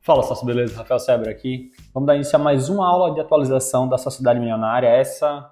Fala, sócio, beleza? Rafael Seber aqui. Vamos dar início a mais uma aula de atualização da Sociedade Milionária, essa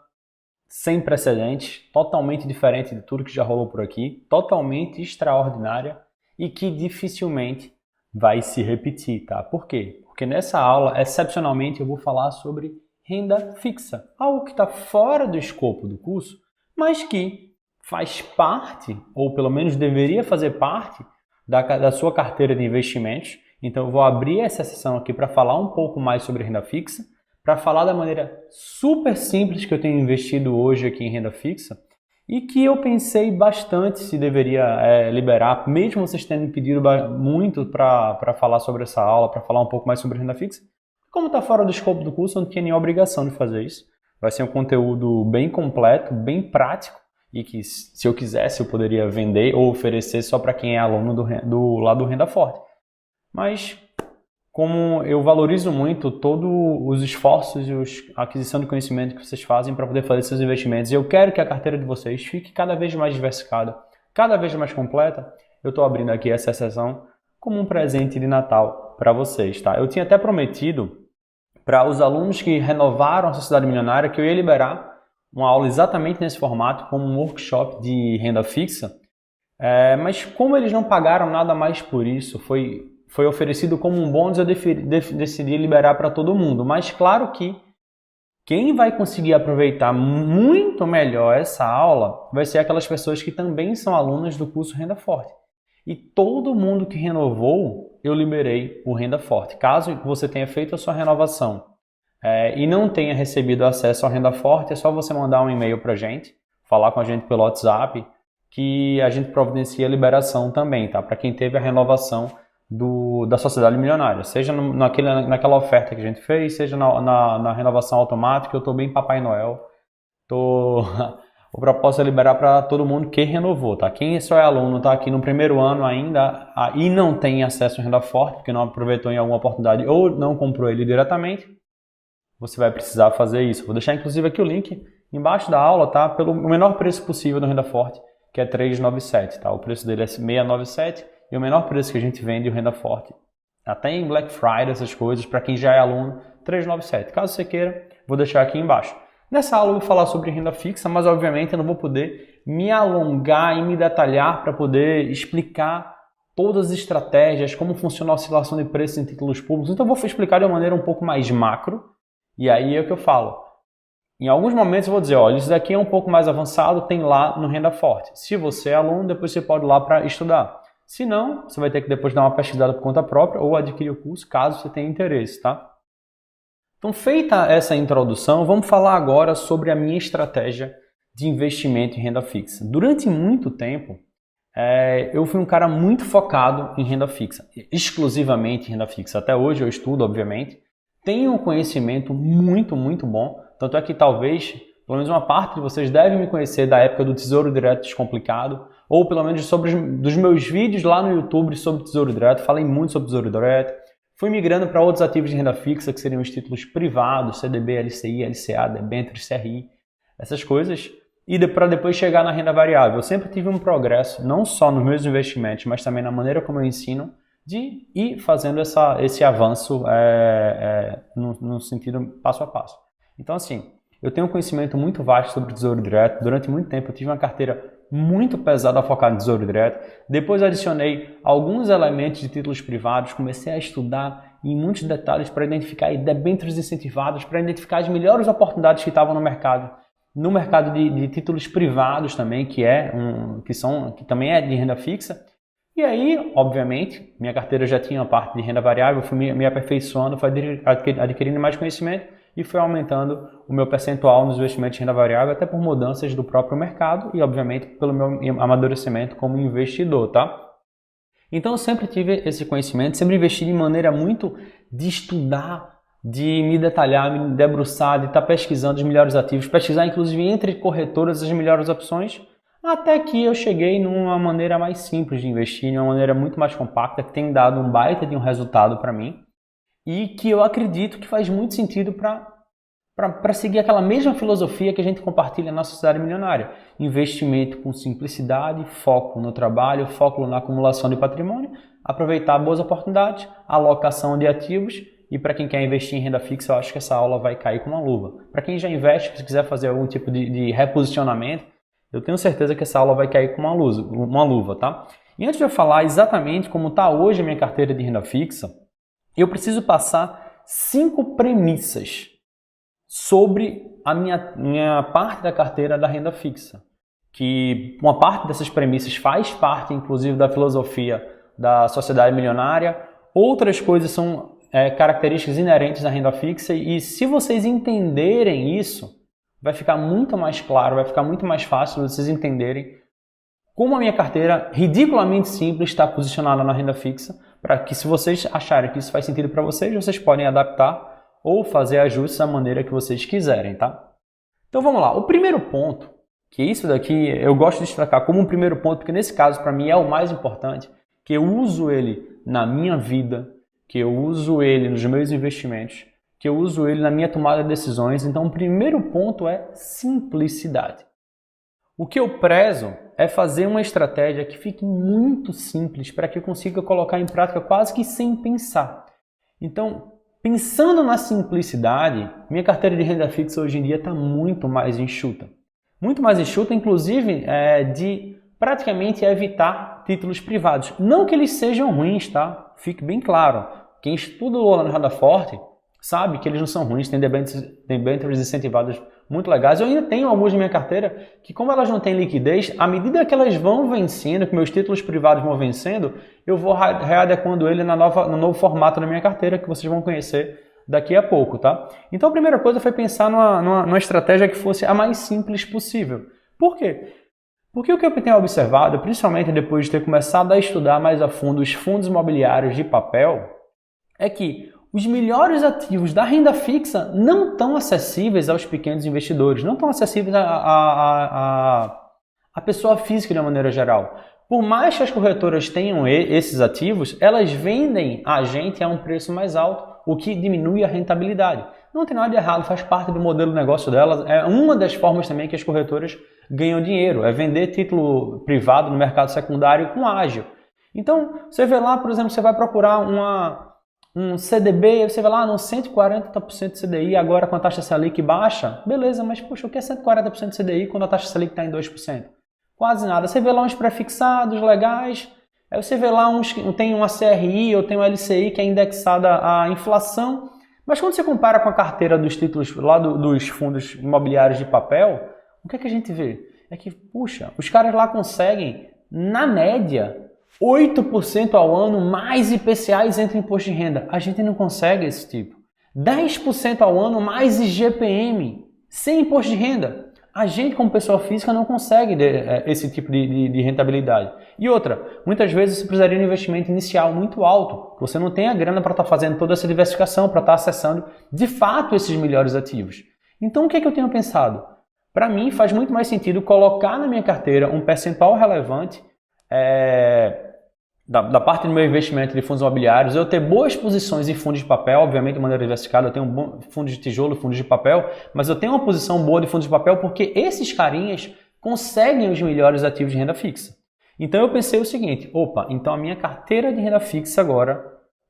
sem precedentes, totalmente diferente de tudo que já rolou por aqui, totalmente extraordinária e que dificilmente vai se repetir, tá? Por quê? Porque nessa aula, excepcionalmente, eu vou falar sobre renda fixa, algo que está fora do escopo do curso, mas que faz parte, ou pelo menos deveria fazer parte, da sua carteira de investimentos. Então eu vou abrir essa sessão aqui para falar um pouco mais sobre renda fixa, para falar da maneira super simples que eu tenho investido hoje aqui em renda fixa e que eu pensei bastante se deveria liberar, mesmo vocês tendo me pedido muito para falar sobre essa aula, para falar um pouco mais sobre renda fixa. Como está fora do escopo do curso, eu não tinha nenhuma obrigação de fazer isso. Vai ser um conteúdo bem completo, bem prático e que, se eu quisesse, eu poderia vender ou oferecer só para quem é aluno do lado do Renda Forte. Mas, como eu valorizo muito todos os esforços e a aquisição de conhecimento que vocês fazem para poder fazer seus investimentos, e eu quero que a carteira de vocês fique cada vez mais diversificada, cada vez mais completa, eu estou abrindo aqui essa sessão como um presente de Natal para vocês, tá? Eu tinha até prometido para os alunos que renovaram a Sociedade Milionária que eu ia liberar uma aula exatamente nesse formato, como um workshop de renda fixa, mas como eles não pagaram nada mais por isso, foi oferecido como um bônus, eu decidi liberar para todo mundo. Mas claro que quem vai conseguir aproveitar muito melhor essa aula vai ser aquelas pessoas que também são alunas do curso Renda Forte. E todo mundo que renovou, eu liberei o Renda Forte. Caso você tenha feito a sua renovação e não tenha recebido acesso ao Renda Forte, é só você mandar um e-mail para a gente, falar com a gente pelo WhatsApp, que a gente providencia a liberação também, tá? Para quem teve a renovação da Sociedade Milionária, seja naquela oferta que a gente fez, seja na renovação automática. Eu estou bem Papai Noel. O propósito é liberar para todo mundo que renovou, tá? Quem só é aluno, tá aqui no primeiro ano ainda e não tem acesso ao Renda Forte, porque não aproveitou em alguma oportunidade ou não comprou ele diretamente, você vai precisar fazer isso. Vou deixar inclusive aqui o link embaixo da aula, tá? Pelo menor preço possível do Renda Forte, que é 397, tá? O preço dele é 697. E o menor preço que a gente vende o Renda Forte, até em Black Friday, essas coisas, para quem já é aluno, 397. Caso você queira, vou deixar aqui embaixo. Nessa aula eu vou falar sobre renda fixa, mas obviamente eu não vou poder me alongar e me detalhar para poder explicar todas as estratégias, como funciona a oscilação de preços em títulos públicos. Então eu vou explicar de uma maneira um pouco mais macro, e aí é o que eu falo. Em alguns momentos eu vou dizer, olha, isso daqui é um pouco mais avançado, tem lá no Renda Forte. Se você é aluno, depois você pode ir lá para estudar. Se não, você vai ter que depois dar uma pesquisada por conta própria ou adquirir o curso, caso você tenha interesse, tá? Então, feita essa introdução, vamos falar agora sobre a minha estratégia de investimento em renda fixa. Durante muito tempo, eu fui um cara muito focado em renda fixa, exclusivamente em renda fixa. Até hoje eu estudo, obviamente. Tenho um conhecimento muito, muito bom. Tanto é que talvez, pelo menos uma parte de vocês deve me conhecer da época do Tesouro Direto Descomplicado, ou pelo menos dos meus vídeos lá no YouTube sobre Tesouro Direto. Falei muito sobre Tesouro Direto. Fui migrando para outros ativos de renda fixa, que seriam os títulos privados, CDB, LCI, LCA, debêntures, CRI, essas coisas. E para depois chegar na renda variável. Eu sempre tive um progresso, não só nos meus investimentos, mas também na maneira como eu ensino, de ir fazendo esse avanço no sentido passo a passo. Então, assim, eu tenho um conhecimento muito vasto sobre Tesouro Direto. Durante muito tempo eu tive uma carteira muito pesada focada em Tesouro Direto. Depois adicionei alguns elementos de títulos privados, comecei a estudar em muitos detalhes para identificar debêntures incentivadas, para identificar as melhores oportunidades que estavam no mercado de títulos privados também, que também é de renda fixa. E aí, obviamente, minha carteira já tinha uma parte de renda variável, fui me aperfeiçoando, fui adquirindo mais conhecimento e foi aumentando o meu percentual nos investimentos de renda variável, até por mudanças do próprio mercado e, obviamente, pelo meu amadurecimento como investidor, tá? Então, eu sempre tive esse conhecimento, sempre investi de maneira muito de estudar, de me detalhar, me debruçar, de estar pesquisando os melhores ativos, pesquisar, inclusive, entre corretoras as melhores opções, até que eu cheguei numa maneira mais simples de investir, de uma maneira muito mais compacta, que tem dado um baita de um resultado para mim, e que eu acredito que faz muito sentido para seguir aquela mesma filosofia que a gente compartilha na Sociedade Milionária. Investimento com simplicidade, foco no trabalho, foco na acumulação de patrimônio, aproveitar boas oportunidades, alocação de ativos, e para quem quer investir em renda fixa, eu acho que essa aula vai cair com uma luva. Para quem já investe, se quiser fazer algum tipo de reposicionamento, eu tenho certeza que essa aula vai cair com uma luva, tá? E antes de eu falar exatamente como está hoje a minha carteira de renda fixa, eu preciso passar 5 premissas sobre a minha parte da carteira da renda fixa. Que uma parte dessas premissas faz parte, inclusive, da filosofia da sociedade milionária. Outras coisas são características inerentes à renda fixa, e se vocês entenderem isso, vai ficar muito mais claro, vai ficar muito mais fácil vocês entenderem como a minha carteira, ridiculamente simples, está posicionada na renda fixa, para que, se vocês acharem que isso faz sentido para vocês, vocês podem adaptar ou fazer ajustes da maneira que vocês quiserem, tá? Então vamos lá. O primeiro ponto, que isso daqui eu gosto de destacar como um primeiro ponto, porque nesse caso para mim é o mais importante, que eu uso ele na minha vida, que eu uso ele nos meus investimentos, que eu uso ele na minha tomada de decisões. Então o primeiro ponto é simplicidade. O que eu prezo é fazer uma estratégia que fique muito simples para que eu consiga colocar em prática quase que sem pensar. Então, pensando na simplicidade, minha carteira de renda fixa hoje em dia está muito mais enxuta. Muito mais enxuta, inclusive, de praticamente evitar títulos privados. Não que eles sejam ruins, tá? Fique bem claro. Quem estuda o Orlando Rada Forte sabe que eles não são ruins, tem debêntures incentivadas muito legais. Eu ainda tenho alguns na minha carteira que, como elas não têm liquidez, à medida que elas vão vencendo, que meus títulos privados vão vencendo, eu vou readequando ele no novo formato da minha carteira, que vocês vão conhecer daqui a pouco, tá? Então a primeira coisa foi pensar numa estratégia que fosse a mais simples possível. Por quê? Porque o que eu tenho observado, principalmente depois de ter começado a estudar mais a fundo os fundos imobiliários de papel, é que os melhores ativos da renda fixa não estão acessíveis aos pequenos investidores, não estão acessíveis à pessoa física de uma maneira geral. Por mais que as corretoras tenham esses ativos, elas vendem a gente a um preço mais alto, o que diminui a rentabilidade. Não tem nada de errado, faz parte do modelo de negócio delas. É uma das formas também que as corretoras ganham dinheiro, é vender título privado no mercado secundário com ágio. Então, você vê lá, por exemplo, você vai procurar um CDB, você vai lá no 140% de CDI, agora com a taxa Selic baixa, beleza, mas poxa, o que é 140% de CDI quando a taxa Selic está em 2%? Quase nada. Você vê lá uns prefixados legais, aí você vê lá tem uma CRI ou tem uma LCI que é indexada à inflação, mas quando você compara com a carteira dos títulos lá dos fundos imobiliários de papel, o que é que a gente vê? É que, puxa, os caras lá conseguem, na média, 8% ao ano mais IPCA isento de imposto de renda. A gente não consegue esse tipo. 10% ao ano mais IGPM, sem imposto de renda. A gente, como pessoa física, não consegue esse tipo de rentabilidade. E outra, muitas vezes você precisaria de um investimento inicial muito alto. Você não tem a grana para estar fazendo toda essa diversificação, para estar acessando, de fato, esses melhores ativos. Então, o que é que eu tenho pensado? Para mim, faz muito mais sentido colocar na minha carteira um percentual relevante da parte do meu investimento de fundos imobiliários, eu ter boas posições em fundos de papel, obviamente de maneira diversificada, eu tenho fundos de tijolo, fundos de papel, mas eu tenho uma posição boa de fundos de papel porque esses carinhas conseguem os melhores ativos de renda fixa. Então eu pensei o seguinte, então a minha carteira de renda fixa agora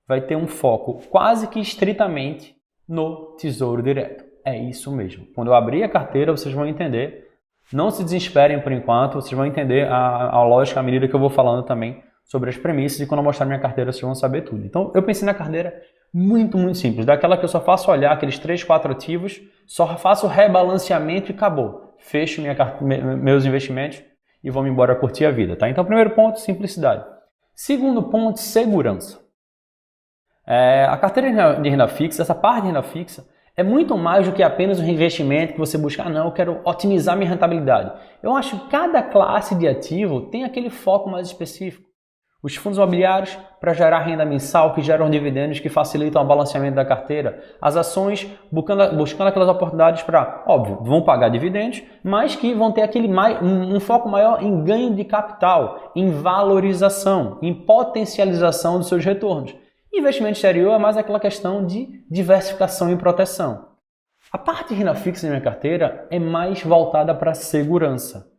vai ter um foco quase que estritamente no Tesouro Direto. É isso mesmo. Quando eu abrir a carteira, vocês vão entender. Não se desesperem por enquanto, vocês vão entender a lógica à medida que eu vou falando também sobre as premissas, e quando eu mostrar minha carteira vocês vão saber tudo. Então eu pensei na carteira muito simples, daquela que eu só faço olhar aqueles 3, 4 ativos, só faço rebalanceamento e acabou. Fecho meus investimentos e vou me embora curtir a vida, tá? Então primeiro ponto, simplicidade. Segundo ponto, segurança. A carteira de renda fixa, essa parte de renda fixa, é muito mais do que apenas um investimento que você busca, não, eu quero otimizar minha rentabilidade. Eu acho que cada classe de ativo tem aquele foco mais específico. Os fundos imobiliários para gerar renda mensal, que geram dividendos, que facilitam o balanceamento da carteira. As ações buscando aquelas oportunidades para, óbvio, vão pagar dividendos, mas que vão ter um foco maior em ganho de capital, em valorização, em potencialização dos seus retornos. Investimento exterior é mais aquela questão de diversificação e proteção. A parte de renda fixa da minha carteira é mais voltada para segurança.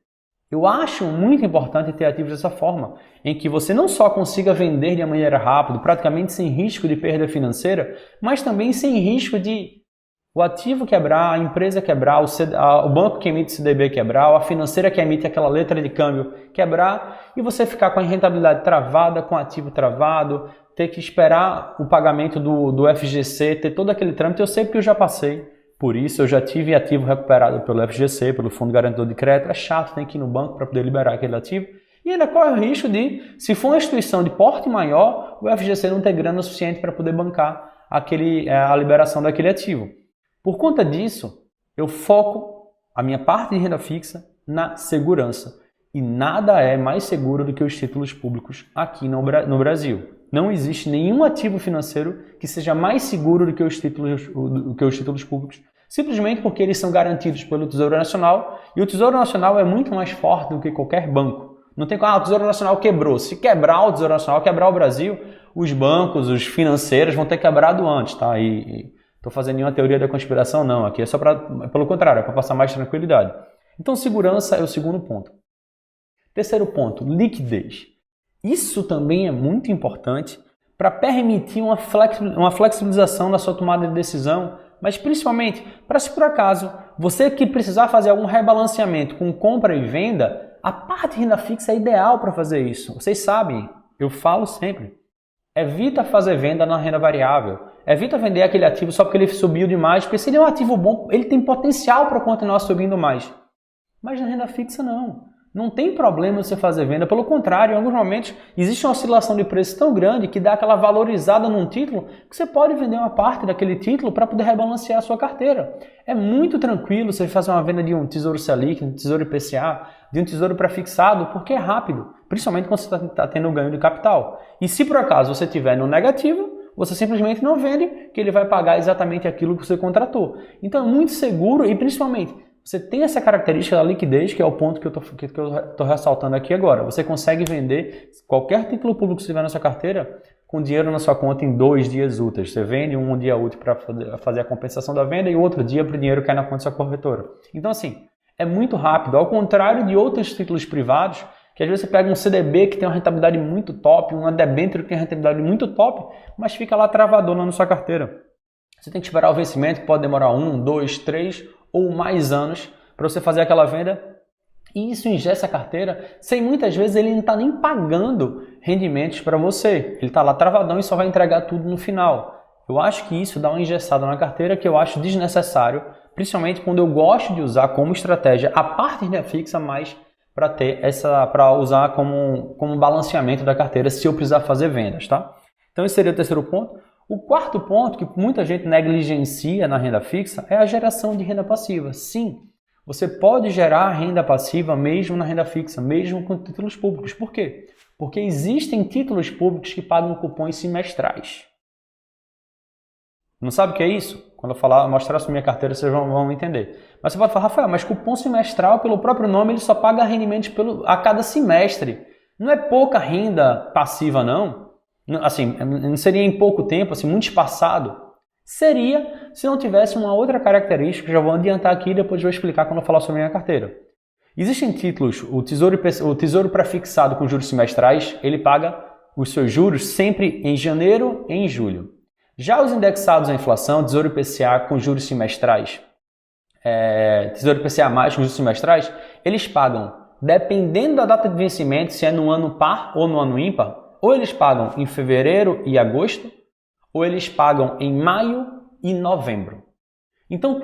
Eu acho muito importante ter ativos dessa forma, em que você não só consiga vender de maneira rápida, praticamente sem risco de perda financeira, mas também sem risco de o ativo quebrar, a empresa quebrar, o banco que emite CDB quebrar, ou a financeira que emite aquela letra de câmbio quebrar, e você ficar com a rentabilidade travada, com o ativo travado, ter que esperar o pagamento do FGC, ter todo aquele trâmite. Eu sei porque eu já passei por isso, eu já tive ativo recuperado pelo FGC, pelo Fundo Garantidor de Crédito. É chato, tem que ir no banco para poder liberar aquele ativo. E ainda corre o risco de, se for uma instituição de porte maior, o FGC não ter grana suficiente para poder bancar a liberação daquele ativo. Por conta disso, eu foco a minha parte de renda fixa na segurança. E nada é mais seguro do que os títulos públicos aqui no Brasil. Não existe nenhum ativo financeiro que seja mais seguro do que os títulos públicos, simplesmente porque eles são garantidos pelo Tesouro Nacional, e o Tesouro Nacional é muito mais forte do que qualquer banco. Não tem como, o Tesouro Nacional quebrou. Se quebrar o Tesouro Nacional, quebrar o Brasil, os bancos, os financeiros vão ter quebrado antes, tá? Estou fazendo nenhuma teoria da conspiração, não. Aqui é só pelo contrário, é para passar mais tranquilidade. Então, segurança é o segundo ponto. Terceiro ponto, liquidez. Isso também é muito importante para permitir uma flexibilização na sua tomada de decisão, mas principalmente para, se por acaso você que precisar fazer algum rebalanceamento com compra e venda, a parte de renda fixa é ideal para fazer isso. Vocês sabem, eu falo sempre, evita fazer venda na renda variável. Evita vender aquele ativo só porque ele subiu demais, porque se ele é um ativo bom, ele tem potencial para continuar subindo mais. Mas na renda fixa não. Não tem problema você fazer venda, pelo contrário, em alguns momentos existe uma oscilação de preço tão grande que dá aquela valorizada num título que você pode vender uma parte daquele título para poder rebalancear a sua carteira. É muito tranquilo você fazer uma venda de um Tesouro Selic, de um Tesouro IPCA, de um Tesouro pré-fixado, porque é rápido, principalmente quando você está tendo ganho de capital. E se por acaso você estiver no negativo, você simplesmente não vende, que ele vai pagar exatamente aquilo que você contratou. Então é muito seguro e principalmente você tem essa característica da liquidez, que é o ponto que eu estou ressaltando aqui agora. Você consegue vender qualquer título público que você tiver na sua carteira com dinheiro na sua conta em 2 dias úteis. Você vende um dia útil para fazer a compensação da venda e outro dia para o dinheiro cair na conta da sua corretora. Então assim, é muito rápido. Ao contrário de outros títulos privados, que às vezes você pega um CDB que tem uma rentabilidade muito top, uma debênture que tem uma rentabilidade muito top, mas fica lá travadona na sua carteira. Você tem que esperar o vencimento, que pode demorar 1, 2, 3 ou mais anos para você fazer aquela venda. E isso ingessa a carteira sem muitas vezes ele não está nem pagando rendimentos para você. Ele está lá travadão e só vai entregar tudo no final. Eu acho que isso dá uma engessada na carteira que eu acho desnecessário, principalmente quando eu gosto de usar como estratégia a parte de renda fixa, mais para usar como balanceamento da carteira se eu precisar fazer vendas, tá? Então esse seria o terceiro ponto. O quarto ponto que muita gente negligencia na renda fixa é a geração de renda passiva. Sim, você pode gerar renda passiva mesmo na renda fixa, mesmo com títulos públicos. Por quê? Porque existem títulos públicos que pagam cupons semestrais. Não sabe o que é isso? Quando eu mostrar a minha carteira, vocês vão entender. Mas você pode falar, Rafael, mas cupom semestral, pelo próprio nome, ele só paga rendimentos a cada semestre. Não é pouca renda passiva, não. Assim, não seria em pouco tempo, assim, muito espaçado. Seria se não tivesse uma outra característica, que já vou adiantar aqui e depois vou explicar quando eu falar sobre a minha carteira. Existem títulos, o tesouro pré-fixado com juros semestrais, ele paga os seus juros sempre em janeiro e em julho. Já os indexados à inflação, Tesouro IPCA com juros semestrais, Tesouro IPCA mais com juros semestrais, eles pagam, dependendo da data de vencimento, se é no ano par ou no ano ímpar, ou eles pagam em fevereiro e agosto, ou eles pagam em maio e novembro. Então,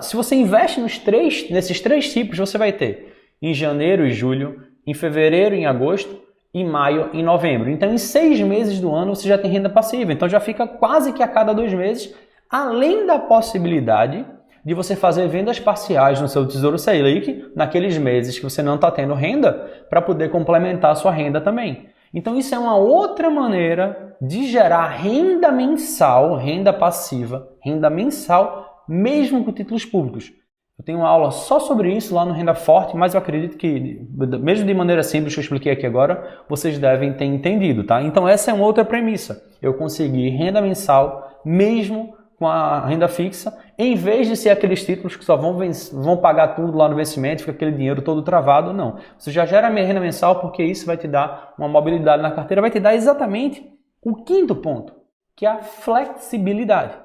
se você investe nesses 3 tipos, você vai ter em janeiro e julho, em fevereiro e agosto, em maio e novembro. Então, em 6 meses do ano, você já tem renda passiva. Então, já fica quase que a cada 2 meses, além da possibilidade de você fazer vendas parciais no seu Tesouro Selic, naqueles meses que você não está tendo renda, para poder complementar a sua renda também. Então, isso é uma outra maneira de gerar renda mensal, renda passiva, renda mensal, mesmo com títulos públicos. Eu tenho uma aula só sobre isso lá no Renda Forte, mas eu acredito que, mesmo de maneira simples que eu expliquei aqui agora, vocês devem ter entendido, tá? Então, essa é uma outra premissa. Eu consegui renda mensal, mesmo com a renda fixa, Em vez de ser aqueles títulos que só vão pagar tudo lá no vencimento, fica aquele dinheiro todo travado, não. Você já gera a renda mensal porque isso vai te dar uma mobilidade na carteira, vai te dar exatamente o quinto ponto, que é a flexibilidade.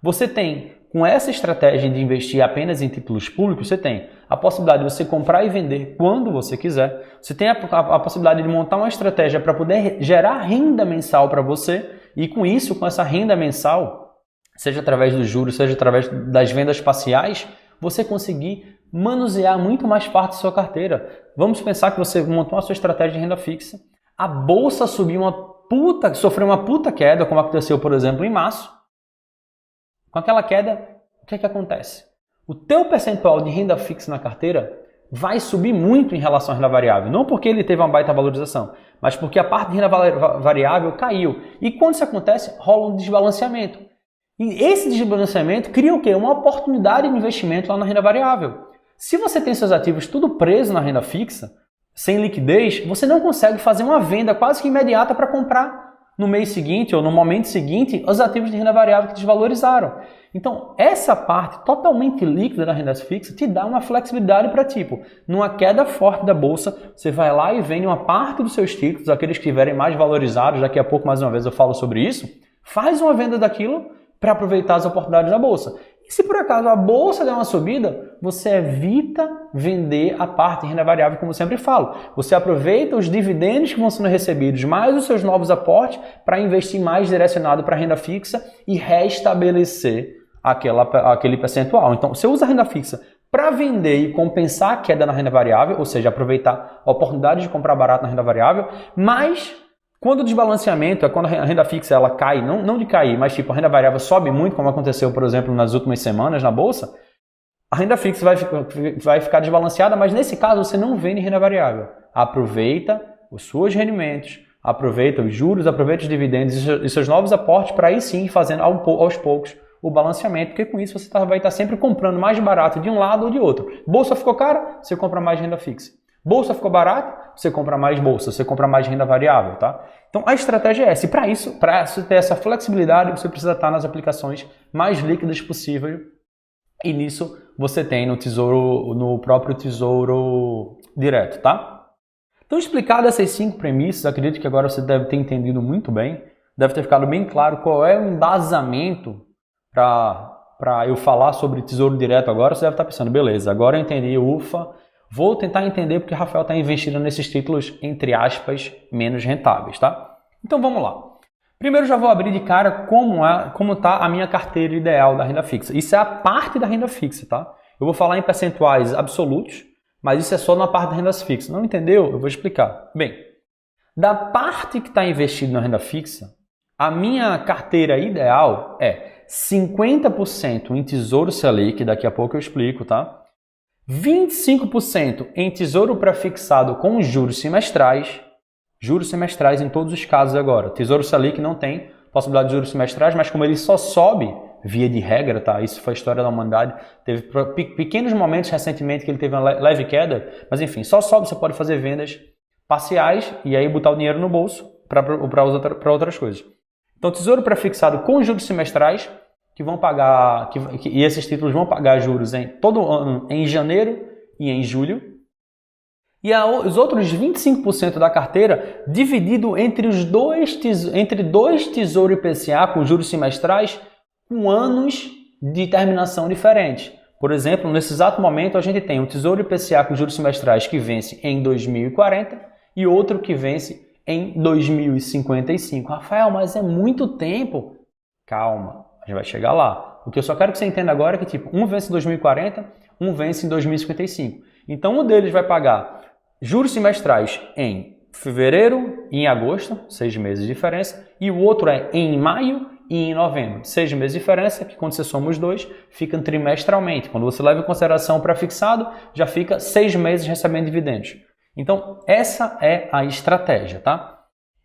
Você tem, com essa estratégia de investir apenas em títulos públicos, você tem a possibilidade de você comprar e vender quando você quiser. Você tem a possibilidade de montar uma estratégia para poder gerar renda mensal para você e com isso, com essa renda mensal, seja através dos juros, seja através das vendas parciais, você conseguir manusear muito mais parte da sua carteira. Vamos pensar que você montou a sua estratégia de renda fixa, a bolsa sofreu uma puta queda, como aconteceu, por exemplo, em março. Com aquela queda, o que acontece? O teu percentual de renda fixa na carteira vai subir muito em relação à renda variável. Não porque ele teve uma baita valorização, mas porque a parte de renda variável caiu. E quando isso acontece, rola um desbalanceamento. E esse desbalanceamento cria o quê? Uma oportunidade de investimento lá na renda variável. Se você tem seus ativos tudo preso na renda fixa, sem liquidez, você não consegue fazer uma venda quase que imediata para comprar no mês seguinte ou no momento seguinte os ativos de renda variável que desvalorizaram. Então, essa parte totalmente líquida da renda fixa te dá uma flexibilidade para, tipo, numa queda forte da bolsa, você vai lá e vende uma parte dos seus títulos, aqueles que estiverem mais valorizados, daqui a pouco mais uma vez eu falo sobre isso, faz uma venda daquilo para aproveitar as oportunidades da bolsa. E se por acaso a bolsa der uma subida, você evita vender a parte de renda variável, como eu sempre falo. Você aproveita os dividendos que vão sendo recebidos, mais os seus novos aportes, para investir mais direcionado para a renda fixa e restabelecer aquele percentual. Então, você usa a renda fixa para vender e compensar a queda na renda variável, ou seja, aproveitar a oportunidade de comprar barato na renda variável, mas quando o desbalanceamento é quando a renda fixa ela cai, não de cair, mas tipo a renda variável sobe muito, como aconteceu, por exemplo, nas últimas semanas na bolsa, a renda fixa vai ficar desbalanceada, mas nesse caso você não vende renda variável. Aproveita os seus rendimentos, aproveita os juros, aproveita os dividendos e seus novos aportes para aí sim fazendo aos poucos o balanceamento, porque com isso você vai estar sempre comprando mais barato de um lado ou de outro. Bolsa ficou cara, você compra mais renda fixa. Bolsa ficou barata, você compra mais bolsa, você compra mais renda variável, tá? Então a estratégia é essa. E para isso, ter essa flexibilidade, você precisa estar nas aplicações mais líquidas possível. E nisso você tem no próprio Tesouro Direto, tá? Então, explicado essas 5 premissas, acredito que agora você deve ter entendido muito bem, deve ter ficado bem claro qual é o embasamento para eu falar sobre Tesouro Direto agora. Você deve estar pensando, beleza, agora eu entendi, ufa. Vou tentar entender porque o Rafael está investindo nesses títulos, entre aspas, menos rentáveis, tá? Então vamos lá. Primeiro já vou abrir de cara como está a minha carteira ideal da renda fixa. Isso é a parte da renda fixa, tá? Eu vou falar em percentuais absolutos, mas isso é só na parte da renda fixa. Não entendeu? Eu vou explicar. Bem, da parte que está investido na renda fixa, a minha carteira ideal é 50% em Tesouro Selic, daqui a pouco eu explico, tá? 25% em tesouro pré-fixado com juros semestrais em todos os casos agora. Tesouro Selic não tem possibilidade de juros semestrais, mas como ele só sobe, via de regra, tá? Isso foi a história da humanidade. Teve pequenos momentos recentemente que ele teve uma leve queda, mas enfim, só sobe, você pode fazer vendas parciais e aí botar o dinheiro no bolso para outras coisas. Então, tesouro pré-fixado com juros semestrais, que vão pagar, e esses títulos vão pagar juros todo ano em janeiro e em julho. E os outros 25% da carteira dividido entre dois Tesouro IPCA com juros semestrais com anos de terminação diferentes. Por exemplo, nesse exato momento a gente tem um Tesouro IPCA com juros semestrais que vence em 2040 e outro que vence em 2055. Rafael, mas é muito tempo. Calma. A gente vai chegar lá. O que eu só quero que você entenda agora é que tipo, um vence em 2040, um vence em 2055. Então, um deles vai pagar juros semestrais em fevereiro e em agosto, 6 meses de diferença, e o outro é em maio e em novembro, 6 meses de diferença, que quando você soma os dois, fica trimestralmente. Quando você leva em consideração o pré-fixado, já fica 6 meses recebendo dividendos. Então, essa é a estratégia, tá?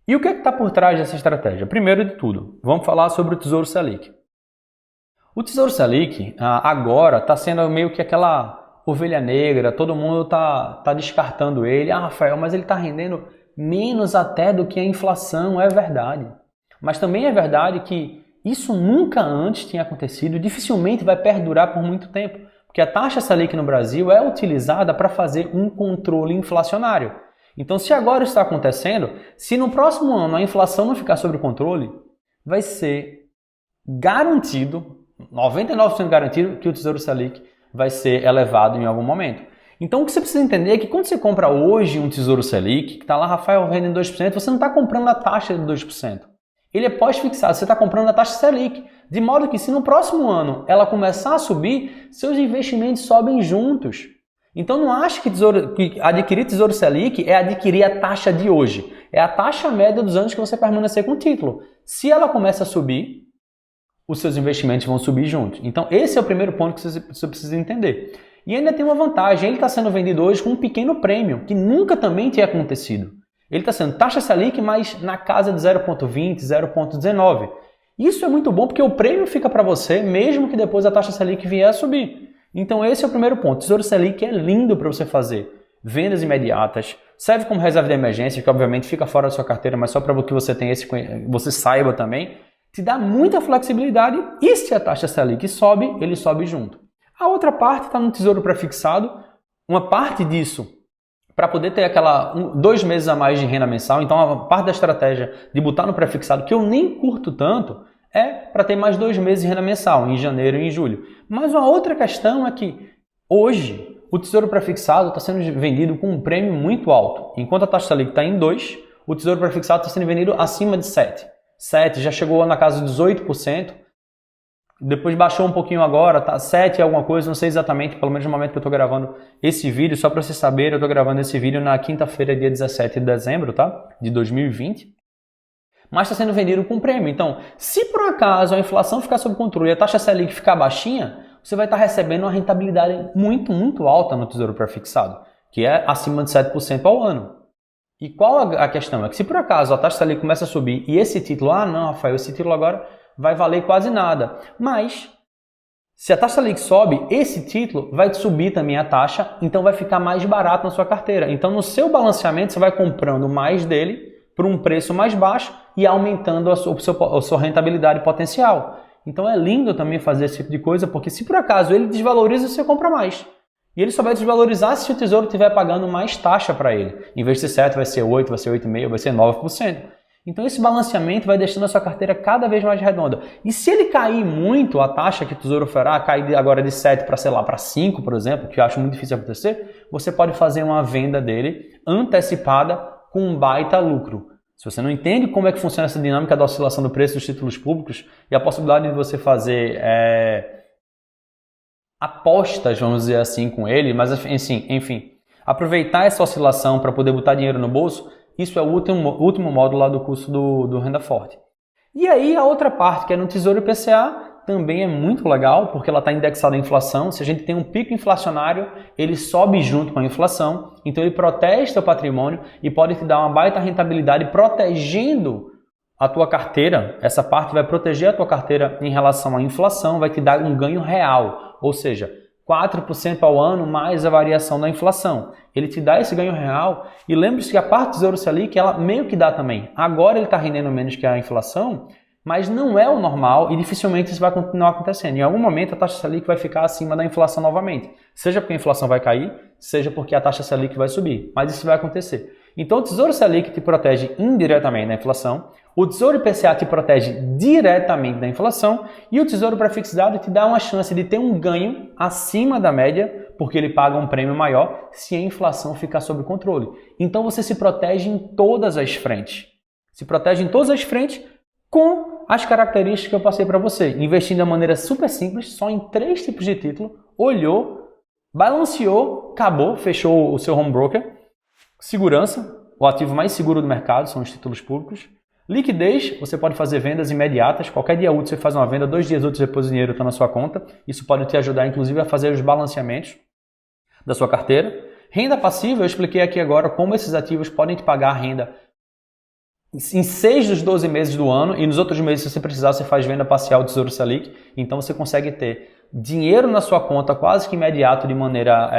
E o que está por trás dessa estratégia? Primeiro de tudo, vamos falar sobre o Tesouro Selic. O Tesouro Selic agora está sendo meio que aquela ovelha negra, todo mundo está descartando ele. Ah, Rafael, mas ele está rendendo menos até do que a inflação, é verdade. Mas também é verdade que Isso nunca antes tinha acontecido e dificilmente vai perdurar por muito tempo, porque a taxa Selic no Brasil é utilizada para fazer um controle inflacionário. Então, se agora está acontecendo, se no próximo ano a inflação não ficar sob controle, vai ser garantido, 99% garantido, que o Tesouro Selic vai ser elevado em algum momento. Então, o que você precisa entender é que quando você compra hoje um Tesouro Selic, que está lá, Rafael, vendendo 2%, você não está comprando a taxa de 2%. Ele é pós-fixado, você está comprando a taxa Selic. De modo que se no próximo ano ela começar a subir, seus investimentos sobem juntos. Então não ache que adquirir Tesouro Selic é adquirir a taxa de hoje. É a taxa média dos anos que você permanecer com o título. Se ela começa a subir, os seus investimentos vão subir juntos. Então esse é o primeiro ponto que você precisa entender. E ainda tem uma vantagem, ele está sendo vendido hoje com um pequeno prêmio, que nunca também tinha acontecido. Ele está sendo taxa Selic, mas na casa de 0,20, 0,19. Isso é muito bom porque o prêmio fica para você, mesmo que depois a taxa Selic vier a subir. Então esse é o primeiro ponto. Tesouro Selic é lindo para você fazer vendas imediatas, serve como reserva de emergência, que obviamente fica fora da sua carteira, mas só para que você tenha você saiba também, te dá muita flexibilidade e se a taxa Selic sobe, ele sobe junto. A outra parte está no Tesouro Prefixado, uma parte disso para poder ter 2 meses a mais de renda mensal. Então, a parte da estratégia de botar no prefixado, que eu nem curto tanto, é para ter mais 2 meses de renda mensal, em janeiro e em julho. Mas uma outra questão é que, hoje, o Tesouro Prefixado está sendo vendido com um prêmio muito alto. Enquanto a taxa Selic está em 2, o Tesouro Prefixado está sendo vendido acima de 7. 7 já chegou na casa de 18%. Depois baixou um pouquinho agora, tá 7 alguma coisa, não sei exatamente, pelo menos no momento que eu estou gravando esse vídeo, só para vocês saberem, eu estou gravando esse vídeo na quinta-feira, dia 17 de dezembro, tá? De 2020. Mas está sendo vendido com prêmio. Então, se por acaso a inflação ficar sob controle e a taxa Selic ficar baixinha, você vai estar recebendo uma rentabilidade muito, muito alta no Tesouro Prefixado, que é acima de 7% ao ano. E qual a questão? É que se por acaso a taxa Selic começa a subir e esse título, não, Rafael, esse título agora vai valer quase nada. Mas, se a taxa Selic sobe, esse título vai subir também a taxa, então vai ficar mais barato na sua carteira. Então, no seu balanceamento, você vai comprando mais dele por um preço mais baixo e aumentando a sua rentabilidade potencial. Então, é lindo também fazer esse tipo de coisa, porque se por acaso ele desvaloriza, você compra mais. E ele só vai desvalorizar se o Tesouro estiver pagando mais taxa para ele. Em vez de ser 7, vai ser 8, vai ser 8,5%, vai ser 9%. Então esse balanceamento vai deixando a sua carteira cada vez mais redonda. E se ele cair muito, a taxa que o Tesouro fará, cair agora de 7 para, sei lá, para 5, por exemplo, que eu acho muito difícil acontecer, você pode fazer uma venda dele antecipada com um baita lucro. Se você não entende como é que funciona essa dinâmica da oscilação do preço dos títulos públicos e a possibilidade de você fazer apostas, vamos dizer assim, com ele, mas enfim, aproveitar essa oscilação para poder botar dinheiro no bolso, isso é o último módulo lá do curso do Renda Forte. E aí a outra parte, que é no Tesouro IPCA, também é muito legal, porque ela está indexada à inflação. Se a gente tem um pico inflacionário, ele sobe junto com a inflação, então ele protege seu patrimônio e pode te dar uma baita rentabilidade protegendo a tua carteira. Essa parte vai proteger a tua carteira em relação à inflação, vai te dar um ganho real, ou seja, 4% ao ano mais a variação da inflação. Ele te dá esse ganho real e lembre-se que a parte do Tesouro Selic, ela meio que dá também. Agora ele está rendendo menos que a inflação, mas não é o normal e dificilmente isso vai continuar acontecendo. Em algum momento a taxa Selic vai ficar acima da inflação novamente. Seja porque a inflação vai cair, seja porque a taxa Selic vai subir. Mas isso vai acontecer. Então o Tesouro Selic te protege indiretamente da inflação, o Tesouro IPCA te protege diretamente da inflação e o Tesouro Prefixado te dá uma chance de ter um ganho acima da média, porque ele paga um prêmio maior se a inflação ficar sob controle. Então você se protege em todas as frentes. Se protege em todas as frentes com as características que eu passei para você. Investindo de maneira super simples, só em 3 tipos de título, olhou, balanceou, acabou, fechou o seu home broker. Segurança, o ativo mais seguro do mercado são os títulos públicos. Liquidez, você pode fazer vendas imediatas. Qualquer dia útil você faz uma venda, 2 dias úteis depois o dinheiro está na sua conta. Isso pode te ajudar, inclusive, a fazer os balanceamentos da sua carteira. Renda passiva, eu expliquei aqui agora como esses ativos podem te pagar renda em 6 dos 12 meses do ano e nos outros meses, se você precisar, você faz venda parcial do Tesouro Selic. Então você consegue ter dinheiro na sua conta quase que imediato de maneira,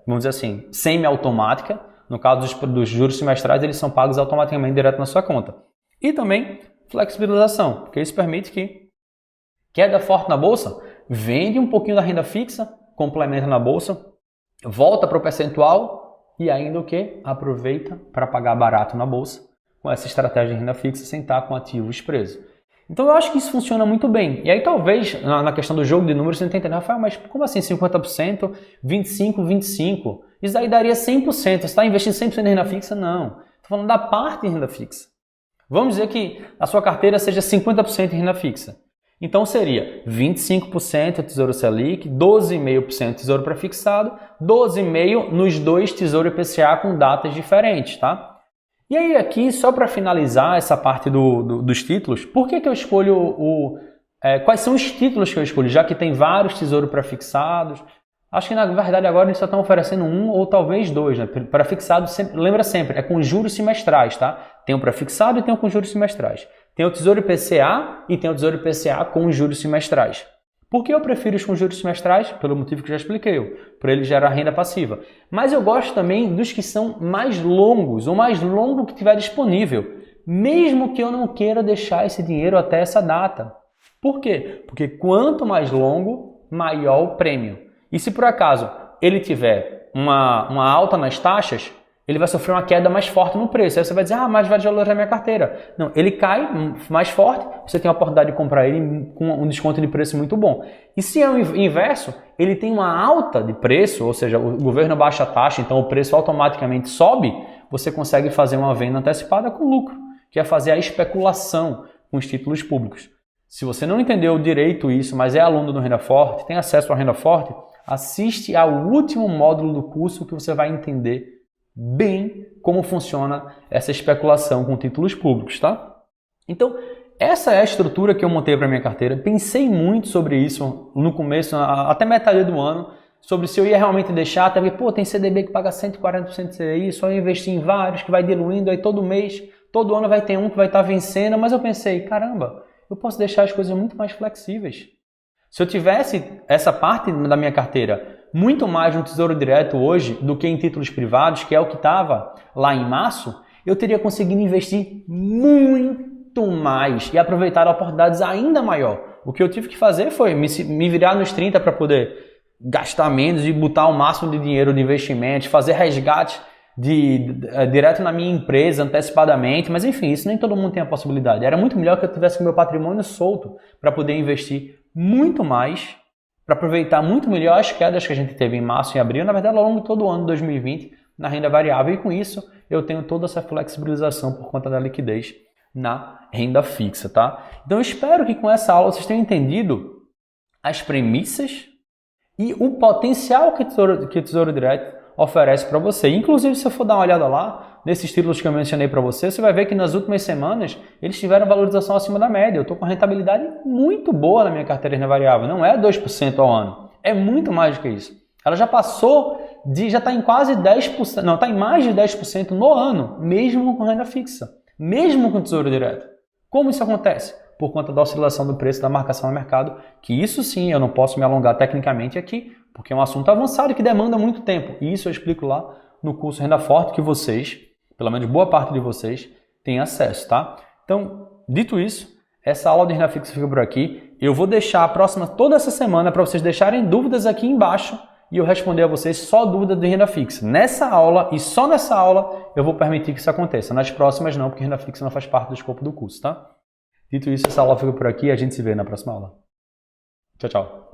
vamos dizer assim, semi-automática. No caso dos juros semestrais, eles são pagos automaticamente direto na sua conta. E também Flexibilização, porque isso permite que queda forte na bolsa, vende um pouquinho da renda fixa, complementa na bolsa, volta para o percentual e ainda o que? Aproveita para pagar barato na bolsa com essa estratégia de renda fixa sem estar com ativos presos. Então eu acho que isso funciona muito bem. E aí talvez, na questão do jogo de números, você não entenda, Rafael, mas como assim 50%, 25%, 25%? Isso aí daria 100%. Você está investindo 100% em renda fixa? Não. Estou falando da parte de renda fixa. Vamos dizer que a sua carteira seja 50% em renda fixa. Então seria 25% Tesouro Selic, 12,5% Tesouro Prefixado, 12,5% nos dois Tesouro IPCA com datas diferentes, tá? E aí aqui, só para finalizar essa parte dos títulos, por que eu escolho quais são os títulos que eu escolho? Já que tem vários tesouros prefixados, acho que na verdade agora eles só estão oferecendo um ou talvez dois, né? Prefixado, lembra sempre, é com juros semestrais, tá? Tem o prefixado e tem o com juros semestrais. Tem o Tesouro IPCA e tem o Tesouro IPCA com juros semestrais. Por que eu prefiro os com juros semestrais? Pelo motivo que eu já expliquei, para ele gerar renda passiva. Mas eu gosto também dos que são mais longos, o mais longo que tiver disponível, mesmo que eu não queira deixar esse dinheiro até essa data. Por quê? Porque quanto mais longo, maior o prêmio. E se por acaso ele tiver uma alta nas taxas, ele vai sofrer uma queda mais forte no preço. Aí você vai dizer, mas vai desvalorizar minha carteira. Não, ele cai mais forte, você tem a oportunidade de comprar ele com um desconto de preço muito bom. E se é o inverso, ele tem uma alta de preço, ou seja, o governo baixa a taxa, então o preço automaticamente sobe, você consegue fazer uma venda antecipada com lucro, que é fazer a especulação com os títulos públicos. Se você não entendeu direito isso, mas é aluno do Renda Forte, tem acesso à Renda Forte, assiste ao último módulo do curso que você vai entender bem como funciona essa especulação com títulos públicos, tá? Então, essa é a estrutura que eu montei para minha carteira. Pensei muito sobre isso no começo, até metade do ano, sobre se eu ia realmente deixar, até porque, tem CDB que paga 140% de CDI, só eu investir em vários, que vai diluindo, aí todo mês, todo ano vai ter um que vai estar vencendo, mas eu pensei, caramba, eu posso deixar as coisas muito mais flexíveis. Se eu tivesse essa parte da minha carteira muito mais no Tesouro Direto hoje do que em títulos privados, que é o que estava lá em março, eu teria conseguido investir muito mais e aproveitar oportunidades ainda maior. O que eu tive que fazer foi me virar nos 30 para poder gastar menos e botar o máximo de dinheiro de investimentos, fazer resgate direto na minha empresa antecipadamente, mas enfim, isso nem todo mundo tem a possibilidade. Era muito melhor que eu tivesse com meu patrimônio solto para poder investir muito mais, para aproveitar muito melhor as quedas que a gente teve em março e abril, na verdade ao longo de todo o ano de 2020, na renda variável, e com isso eu tenho toda essa flexibilização por conta da liquidez na renda fixa, tá? Então eu espero que com essa aula vocês tenham entendido as premissas e o potencial que o Tesouro Direto oferece para você. Inclusive, se eu for dar uma olhada lá, nesses títulos que eu mencionei para você, você vai ver que nas últimas semanas eles tiveram valorização acima da média. Eu estou com rentabilidade muito boa na minha carteira de renda variável. Não é 2% ao ano. É muito mais do que isso. Ela já passou já está em quase 10%, não, está em mais de 10% no ano, mesmo com renda fixa, mesmo com Tesouro Direto. Como isso acontece? Por conta da oscilação do preço da marcação no mercado, que isso sim, eu não posso me alongar tecnicamente aqui, porque é um assunto avançado e que demanda muito tempo. E isso eu explico lá no curso Renda Forte, que vocês, pelo menos boa parte de vocês, têm acesso, tá? Então, dito isso, essa aula de renda fixa fica por aqui. Eu vou deixar a próxima toda essa semana para vocês deixarem dúvidas aqui embaixo e eu responder a vocês só dúvida de renda fixa. Nessa aula e só nessa aula eu vou permitir que isso aconteça. Nas próximas não, porque renda fixa não faz parte do escopo do curso, tá? Dito isso, essa aula fica por aqui e a gente se vê na próxima aula. Tchau, tchau.